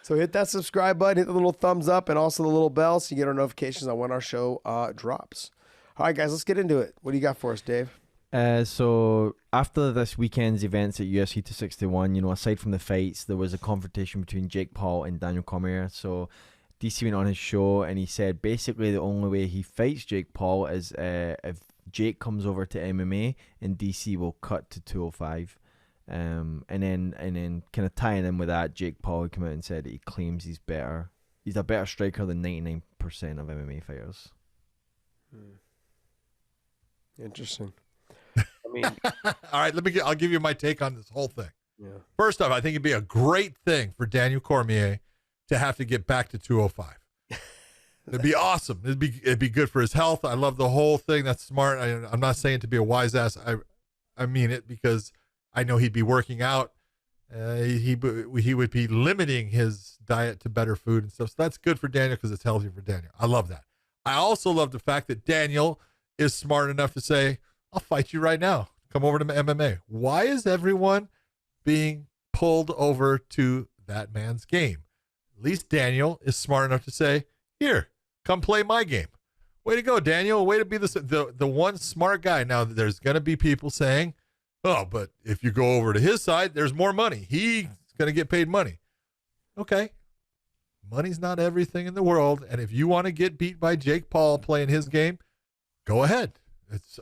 So hit that subscribe button, hit the little thumbs up, and also the little bell so you get our notifications on when our show drops. All right, guys, let's get into it. What do you got for us, Dave? So after this weekend's events at UFC 261, aside from the fights, there was a confrontation between Jake Paul and Daniel Cormier. So DC went on his show and he said basically the only way he fights Jake Paul is if Jake comes over to MMA and DC will cut to 205. And then kind of tying in with that, Jake Paul came out and said he claims he's a better striker than 99% of MMA fighters. Interesting. I mean, all right, I'll give you my take on this whole thing. Yeah. First off, I think it'd be a great thing for Daniel Cormier to have to get back to 205. It'd be awesome. It'd be good for his health. I love the whole thing. That's smart. I'm not saying to be a wise ass. I mean it because I know he'd be working out. He would be limiting his diet to better food and stuff. So that's good for Daniel because it's healthy for Daniel. I love that. I also love the fact that Daniel is smart enough to say, I'll fight you right now. Come over to MMA. Why is everyone being pulled over to that man's game? At least Daniel is smart enough to say, here, come play my game. Way to go, Daniel. Way to be the one smart guy. Now, there's going to be people saying, oh, but if you go over to his side, there's more money. He's going to get paid money. Okay. Money's not everything in the world. And if you want to get beat by Jake Paul playing his game, go ahead.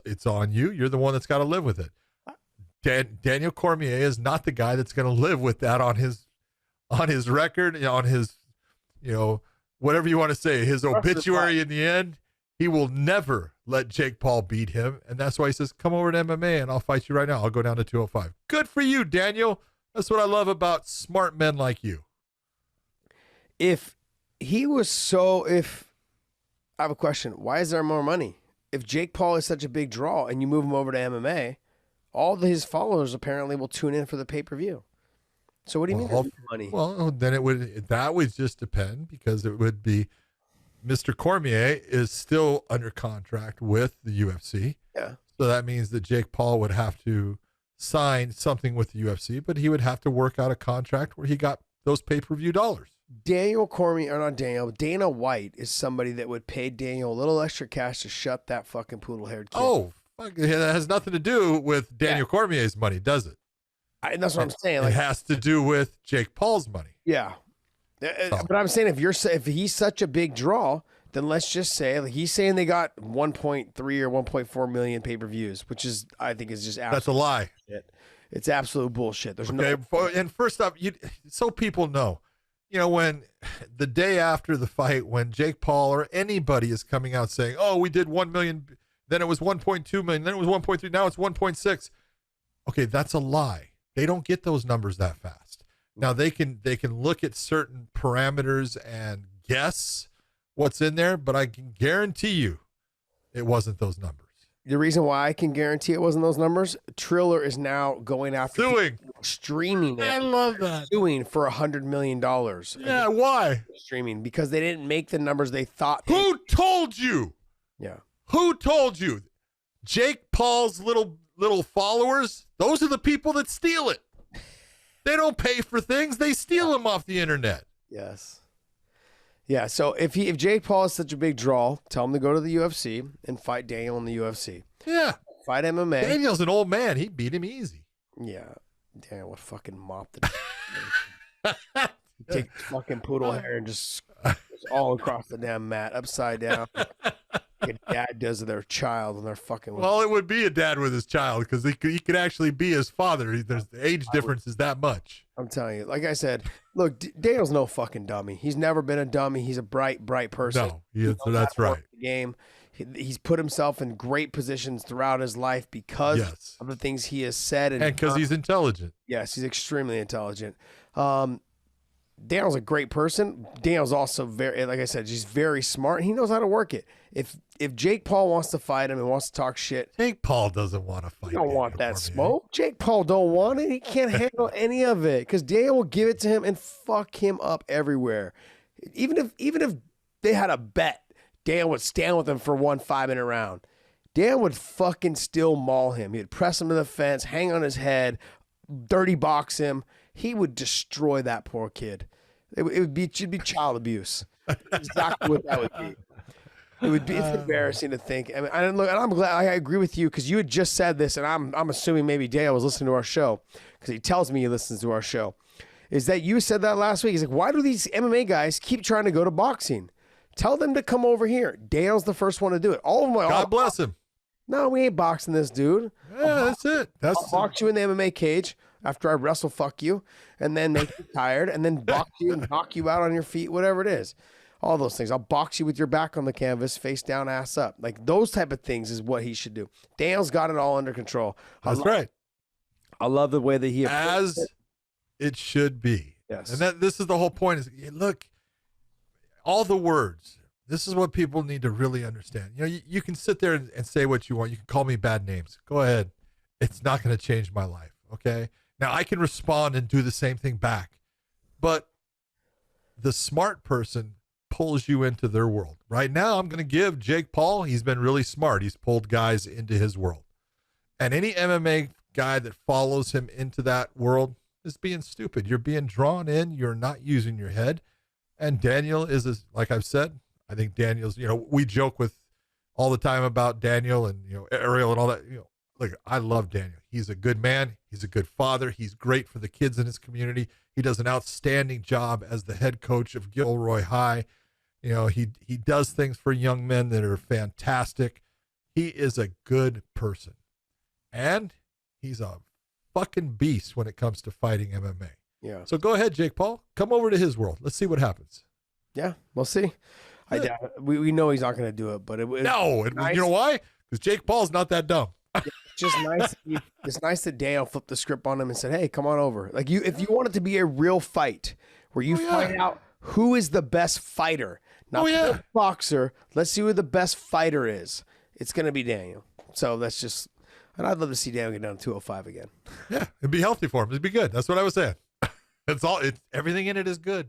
It's on you. You're the one that's got to live with it. Daniel Cormier is not the guy that's going to live with that on his record, on his, whatever you want to say, his obituary in the end. He will never let Jake Paul beat him. And that's why he says, come over to MMA and I'll fight you right now. I'll go down to 205. Good for you, Daniel. That's what I love about smart men like you. I have a question. Why is there more money? If Jake Paul is such a big draw and you move him over to MMA, all his followers apparently will tune in for the pay-per-view. So what do you mean there's money? Well, then that would just depend because it would be Mr. Cormier is still under contract with the UFC. Yeah. So that means that Jake Paul would have to sign something with the UFC, but he would have to work out a contract where he got those pay-per-view dollars. Dana White is somebody that would pay Daniel a little extra cash to shut that fucking poodle-haired kid. Oh, that has nothing to do with Daniel Cormier's money, does it? That's what I'm saying. It has to do with Jake Paul's money. Yeah. But I'm saying if he's such a big draw, then let's just say he's saying they got 1.3 or 1.4 million pay-per-views, which is I think is just absolute that's a lie. Shit. It's absolute bullshit. There's and first off, so people know, when the day after the fight, when Jake Paul or anybody is coming out saying, "Oh, we did 1 million," then it was 1.2 million, then it was 1.3, now it's 1.6. Okay, that's a lie. They don't get those numbers that fast. Now they can look at certain parameters and guess what's in there, but I can guarantee you it wasn't those numbers. The reason why I can guarantee it wasn't those numbers, Triller is now going after streaming it. I love that. Suing for $100 million. Yeah, why? Streaming because they didn't make the numbers they thought. Who told you? Yeah. Who told you? Jake Paul's little followers, those are the people that steal it. They don't pay for things. They steal them off the internet. Yes. Yeah, so if Jake Paul is such a big draw, tell him to go to the UFC and fight Daniel in the UFC. Yeah. Fight MMA. Daniel's an old man. He beat him easy. Yeah. Daniel would fucking mop the take fucking poodle hair and just all across the damn mat, upside down. Like a dad does to their child when they're fucking with Well, it would be a dad with his child because he could actually be his father. The age difference is that much. I'm telling you, like I said, look, Daniel's no fucking dummy. He's never been a dummy. He's a bright person. No, that's right. The game. He's put himself in great positions throughout his life because of the things he has said. And because he's intelligent. Yes, he's extremely intelligent. Daniel's a great person. Daniel's also very, like I said, he's very smart. He knows how to work it. If Jake Paul wants to fight him and wants to talk shit, Jake Paul doesn't want to fight. He don't want that smoke. Jake Paul don't want it. He can't handle any of it because Daniel will give it to him and fuck him up everywhere. Even if they had a bet, Daniel would stand with him for 1 5-minute round. Dan would fucking still maul him. He'd press him to the fence, hang on his head, dirty box him. he would destroy that poor kid. It'd be child abuse. Exactly what that would be. It would be. It's embarrassing to think. I mean, and I'm glad. I agree with you because you had just said this, and I'm assuming maybe Dale was listening to our show because he tells me he listens to our show. Is that you said that last week? He's like, why do these MMA guys keep trying to go to boxing? Tell them to come over here. Dale's the first one to do it. All of them. God bless him. No, we ain't boxing this dude. Yeah, that's it. I'll box you in the MMA cage after I wrestle fuck you and then make you tired and then box you and knock you out on your feet, whatever it is. All those things. I'll box you with your back on the canvas, face down, ass up. Like those type of things is what he should do. Dale's got it all under control. That's right. I love the way that he as it should be. Yes. And this is the whole point is look, all the words. This is what people need to really understand. You know, you can sit there and say what you want. You can call me bad names. Go ahead. It's not going to change my life. Okay. Now I can respond and do the same thing back, but the smart person pulls you into their world. Right now, I'm going to give Jake Paul. He's been really smart. He's pulled guys into his world, and any MMA guy that follows him into that world is being stupid. You're being drawn in. You're not using your head. And Daniel is, like I've said, I think Daniel's, we joke with all the time about Daniel and, Ariel and all that, look, I love Daniel. He's a good man. He's a good father. He's great for the kids in his community. He does an outstanding job as the head coach of Gilroy High. He does things for young men that are fantastic. He is a good person. And he's a fucking beast when it comes to fighting MMA. Yeah. So go ahead, Jake Paul. Come over to his world. Let's see what happens. Yeah, we'll see. I doubt it. We know he's not going to do it, but nice. You know why? Because Jake Paul's not that dumb. It's just nice. It's nice that Dale flipped the script on him and said, "Hey, come on over." Like if you want it to be a real fight where you find out who is the best fighter, not the best boxer. Let's see who the best fighter is. It's going to be Daniel. So that's just, and I'd love to see Daniel get down to 205 again. Yeah, it'd be healthy for him. It'd be good. That's what I was saying. Everything in it is good.